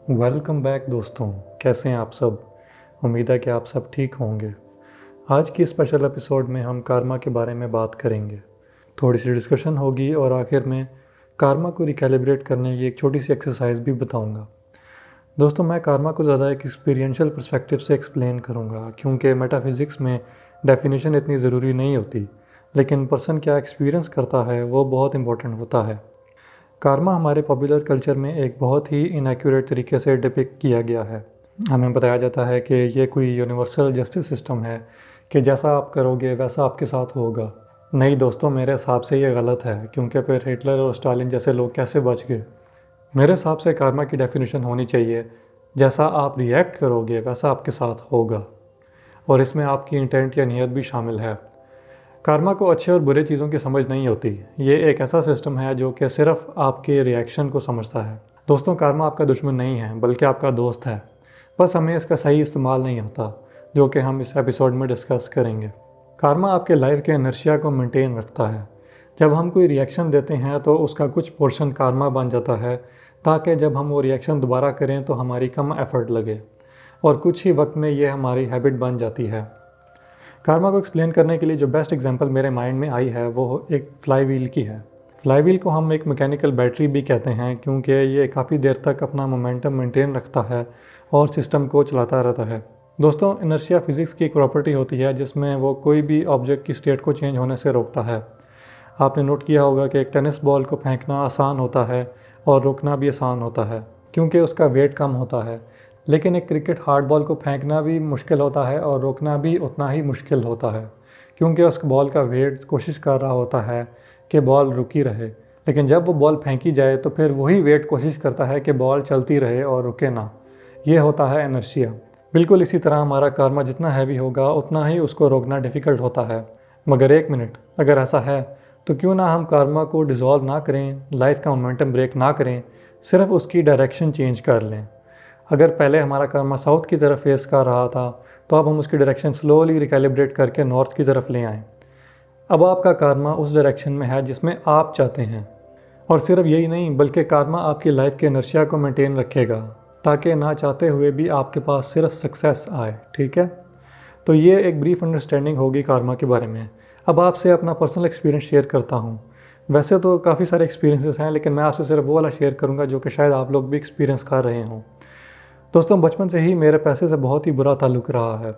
Welcome back दोस्तों। कैसे हैं आप सब? उम्मीद है कि आप सब ठीक होंगे। आज की स्पेशल एपिसोड में हम कारमा के बारे में बात करेंगे। थोड़ी सी डिस्कशन होगी और आखिर में कारमा को रिकैलिब्रेट करने की एक छोटी सी एक्सरसाइज भी बताऊंगा। दोस्तों, मैं कारमा को ज़्यादा एक एक्सपीरियंशियल पर्सपेक्टिव से एक्सप्लेन करूंगा क्योंकि मेटाफिज़िक्स में डेफिनेशन इतनी ज़रूरी नहीं होती, लेकिन पर्सन क्या एक्सपीरियंस करता है वो बहुत इंपॉर्टेंट होता है। कारमा हमारे पॉपुलर कल्चर में एक बहुत ही इनएक्यूरेट तरीके से डिपिक्ट किया गया है। हमें बताया जाता है कि ये कोई यूनिवर्सल जस्टिस सिस्टम है कि जैसा आप करोगे वैसा आपके साथ होगा। नहीं दोस्तों, मेरे हिसाब से ये गलत है क्योंकि फिर हिटलर और स्टालिन जैसे लोग कैसे बच गए। मेरे हिसाब से कारमा की डेफिनेशन होनी चाहिए जैसा आप रिएक्ट करोगे वैसा आपके साथ होगा, और इसमें आपकी इंटेंट या नीयत भी शामिल है। कारमा को अच्छे और बुरे चीज़ों की समझ नहीं होती। ये एक ऐसा सिस्टम है जो कि सिर्फ आपके रिएक्शन को समझता है। दोस्तों, कारमा आपका दुश्मन नहीं है बल्कि आपका दोस्त है। बस हमें इसका सही इस्तेमाल नहीं होता, जो कि हम इस एपिसोड में डिस्कस करेंगे। कारमा आपके लाइफ के इनर्शिया को मेंटेन रखता है। जब हम कोई रिएक्शन देते हैं तो उसका कुछ पोर्शन कारमा बन जाता है, ताकि जब हम वो रिएक्शन दोबारा करें तो हमारी कम एफर्ट लगे और कुछ ही वक्त में ये हमारी हैबिट बन जाती है। कारमा को एक्सप्लेन करने के लिए जो बेस्ट एग्जांपल मेरे माइंड में आई है वो एक फ्लाई व्हील की है। फ्लाई व्हील को हम एक मैकेनिकल बैटरी भी कहते हैं क्योंकि ये काफ़ी देर तक अपना मोमेंटम मेंटेन रखता है और सिस्टम को चलाता रहता है। दोस्तों, इनर्शिया फिज़िक्स की एक प्रॉपर्टी होती है जिसमें वो कोई भी ऑब्जेक्ट की स्टेट को चेंज होने से रोकता है। आपने नोट किया होगा कि एक टेनिस बॉल को फेंकना आसान होता है और रोकना भी आसान होता है क्योंकि उसका वेट कम होता है, लेकिन एक क्रिकेट हार्ड बॉल को फेंकना भी मुश्किल होता है और रोकना भी उतना ही मुश्किल होता है क्योंकि उस बॉल का वेट कोशिश कर रहा होता है कि बॉल रुकी रहे, लेकिन जब वो बॉल फेंकी जाए तो फिर वही वेट कोशिश करता है कि बॉल चलती रहे और रुके ना। ये होता है इनर्शिया। बिल्कुल इसी तरह हमारा कारमा जितना हैवी होगा उतना ही उसको रोकना डिफ़िकल्ट होता है। मगर एक मिनट, अगर ऐसा है तो क्यों ना हम कारमा को डिज़ोल्व ना करें, लाइफ का मोमेंटम ब्रेक ना करें, सिर्फ उसकी डायरेक्शन चेंज कर लें। अगर पहले हमारा कारमा साउथ की तरफ फेस कर रहा था तो अब हम उसकी डायरेक्शन स्लोली रिकैलिब्रेट करके नॉर्थ की तरफ ले आएँ। अब आपका कारमा उस डायरेक्शन में है जिसमें आप चाहते हैं। और सिर्फ यही नहीं, बल्कि कारमा आपकी लाइफ के इनर्शिया को मेंटेन रखेगा ताकि ना चाहते हुए भी आपके पास सिर्फ सक्सेस आए। ठीक है, तो ये एक ब्रीफ अंडरस्टैंडिंग होगी कारमा के बारे में। अब आपसे अपना पर्सनल एक्सपीरियंस शेयर करता हूँ। वैसे तो काफ़ी सारे एक्सपीरियंसेस हैं, लेकिन मैं आपसे सिर्फ वो वाला शेयर करूँगा जो कि शायद आप लोग भी एक्सपीरियंस कर रहे हों। दोस्तों, बचपन से ही मेरे पैसे से बहुत ही बुरा ताल्लुक़ रहा है।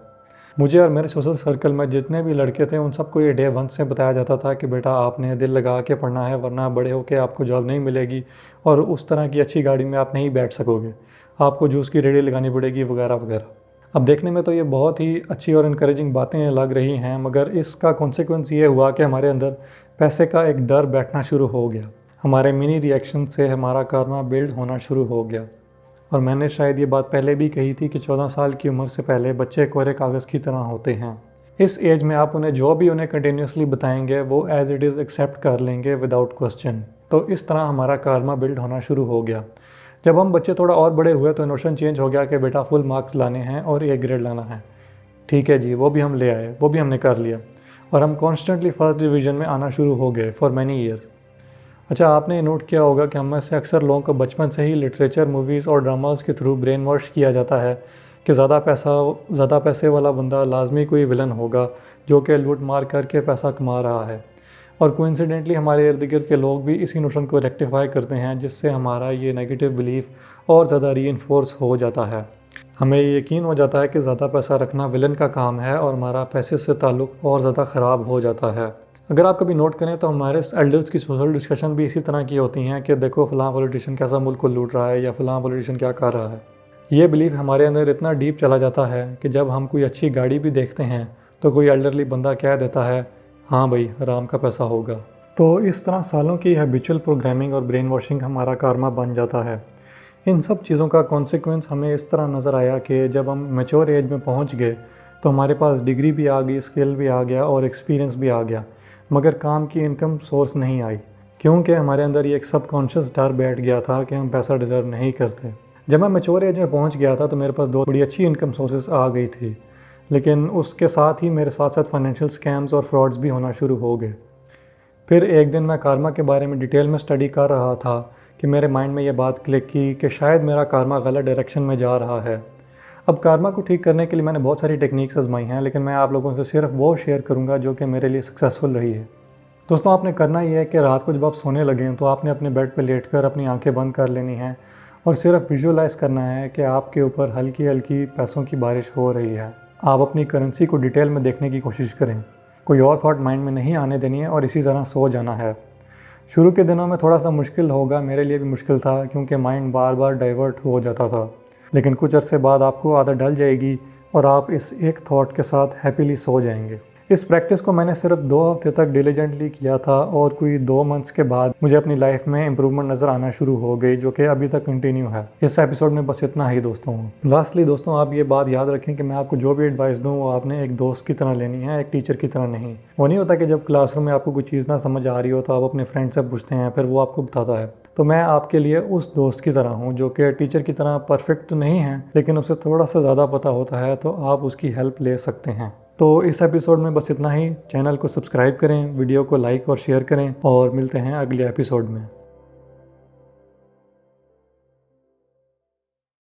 मुझे और मेरे सोशल सर्कल में जितने भी लड़के थे उन सबको ये डे वन से बताया जाता था कि बेटा आपने दिल लगा के पढ़ना है, वरना बड़े होकर आपको जॉब नहीं मिलेगी और उस तरह की अच्छी गाड़ी में आप नहीं बैठ सकोगे, आपको जूस की रेडी लगानी पड़ेगी वगैरह वगैरह। अब देखने में तो ये बहुत ही अच्छी और इनकरेजिंग बातें लग रही हैं, मगर इसका कॉन्सिक्वेंस ये हुआ कि हमारे अंदर पैसे का एक डर बैठना शुरू हो गया। हमारे मिनी रिएक्शन से हमारा कारमा बिल्ड होना शुरू हो गया। और मैंने शायद ये बात पहले भी कही थी कि 14 साल की उम्र से पहले बच्चे कोरे कागज़ की तरह होते हैं। इस एज में आप उन्हें जो भी उन्हें कंटिन्यूसली बताएंगे वो एज इट इज़ एक्सेप्ट कर लेंगे विदाउट क्वेश्चन। तो इस तरह हमारा कारमा बिल्ड होना शुरू हो गया। जब हम बच्चे थोड़ा और बड़े हुए तो नोशन चेंज हो गया कि बेटा फुल मार्क्स लाने हैं और ए ग्रेड लाना है। ठीक है जी, वो भी हम ले आए, वो भी हमने कर लिया और हम कॉन्स्टेंटली फर्स्ट डिवीज़न में आना शुरू हो गए फॉर मैनी ईयर्स। अच्छा, आपने नोट किया होगा कि हम में से अक्सर लोगों को बचपन से ही लिटरेचर, मूवीज़ और ड्रामास के थ्रू ब्रेन वॉश किया जाता है कि ज़्यादा पैसे वाला बंदा लाजमी कोई विलन होगा जो कि लूट मार करके पैसा कमा रहा है। और कोइंसिडेंटली हमारे इर्द गिर्द के लोग भी इसी नोशन को रेक्टिफाई करते हैं, जिससे हमारा ये नेगेटिव बिलीफ और ज़्यादा रीइंफोर्स हो जाता है। हमें ये यकीन हो जाता है कि ज़्यादा पैसा रखना विलन का काम है और हमारा पैसे से ताल्लुक़ और ज़्यादा ख़राब हो जाता है। अगर आप कभी नोट करें तो हमारे एल्डर्स की सोशल डिस्कशन भी इसी तरह की होती हैं कि देखो फ़लाँ पॉलिटिशियन कैसा मुल्क को लूट रहा है या फ़लाँ पॉलिटिशियन क्या कर रहा है। ये बिलीफ हमारे अंदर इतना डीप चला जाता है कि जब हम कोई अच्छी गाड़ी भी देखते हैं तो कोई एल्डरली बंदा कह देता है, हाँ भाई आराम का पैसा होगा। तो इस तरह सालों की हैबिचुअल प्रोग्रामिंग और ब्रेन वॉशिंग हमारा कारमा बन जाता है। इन सब चीज़ों का कॉन्सिक्वेंस हमें इस तरह नज़र आया कि जब हम मैच्योर एज में पहुँच गए तो हमारे पास डिग्री भी आ गई, स्किल भी आ गया और एक्सपीरियंस भी आ गया, मगर काम की इनकम सोर्स नहीं आई क्योंकि हमारे अंदर ये एक सबकॉन्शियस डर बैठ गया था कि हम पैसा डिज़र्व नहीं करते। जब मैं मैच्योर एज में पहुंच गया था तो मेरे पास 2 बड़ी अच्छी इनकम सोर्सेज आ गई थी, लेकिन उसके साथ ही मेरे साथ साथ फाइनेंशियल स्कैम्स और फ्रॉड्स भी होना शुरू हो गए। फिर एक दिन मैं कारमा के बारे में डिटेल में स्टडी कर रहा था कि मेरे माइंड में ये बात क्लिक की कि शायद मेरा कारमा गलत डायरेक्शन में जा रहा है। अब कारमा को ठीक करने के लिए मैंने बहुत सारी टेक्निक्स आजमाई हैं, लेकिन मैं आप लोगों से सिर्फ वो शेयर करूँगा जो कि मेरे लिए सक्सेसफुल रही है। दोस्तों, आपने करना ये है कि रात को जब आप सोने लगें तो आपने अपने बेड पर लेटकर अपनी आंखें बंद कर लेनी हैं और सिर्फ विजुअलाइज़ करना है कि आपके ऊपर हल्की हल्की पैसों की बारिश हो रही है। आप अपनी करेंसी को डिटेल में देखने की कोशिश करें, कोई और थॉट माइंड में नहीं आने देनी है और इसी तरह सो जाना है। शुरू के दिनों में थोड़ा सा मुश्किल होगा, मेरे लिए भी मुश्किल था क्योंकि माइंड बार बार डाइवर्ट हो जाता था, लेकिन कुछ अरसे बाद आपको आदत डल जाएगी और आप इस एक थॉट के साथ हैप्पीली सो जाएंगे। इस प्रैक्टिस को मैंने सिर्फ 2 हफ्ते तक डिलीजेंटली किया था और कोई 2 मंथ्स के बाद मुझे अपनी लाइफ में इंप्रूवमेंट नज़र आना शुरू हो गई, जो कि अभी तक कंटिन्यू है। इस एपिसोड में बस इतना ही दोस्तों। लास्टली दोस्तों, आप ये बात याद रखें कि मैं आपको जो भी एडवाइस दूँ वो आपने एक दोस्त की तरह लेनी है, एक टीचर की तरह नहीं। वो नहीं होता कि जब क्लासरूम में आपको कोई चीज़ ना समझ आ रही हो तो आप अपने फ्रेंड से पूछते हैं, फिर वो आपको बताता है। तो मैं आपके लिए उस दोस्त की तरह हूँ जो कि टीचर की तरह परफेक्ट तो नहीं है, लेकिन उसे थोड़ा सा ज़्यादा पता होता है, तो आप उसकी हेल्प ले सकते हैं। तो इस एपिसोड में बस इतना ही। चैनल को सब्सक्राइब करें, वीडियो को लाइक और शेयर करें और मिलते हैं अगले एपिसोड में।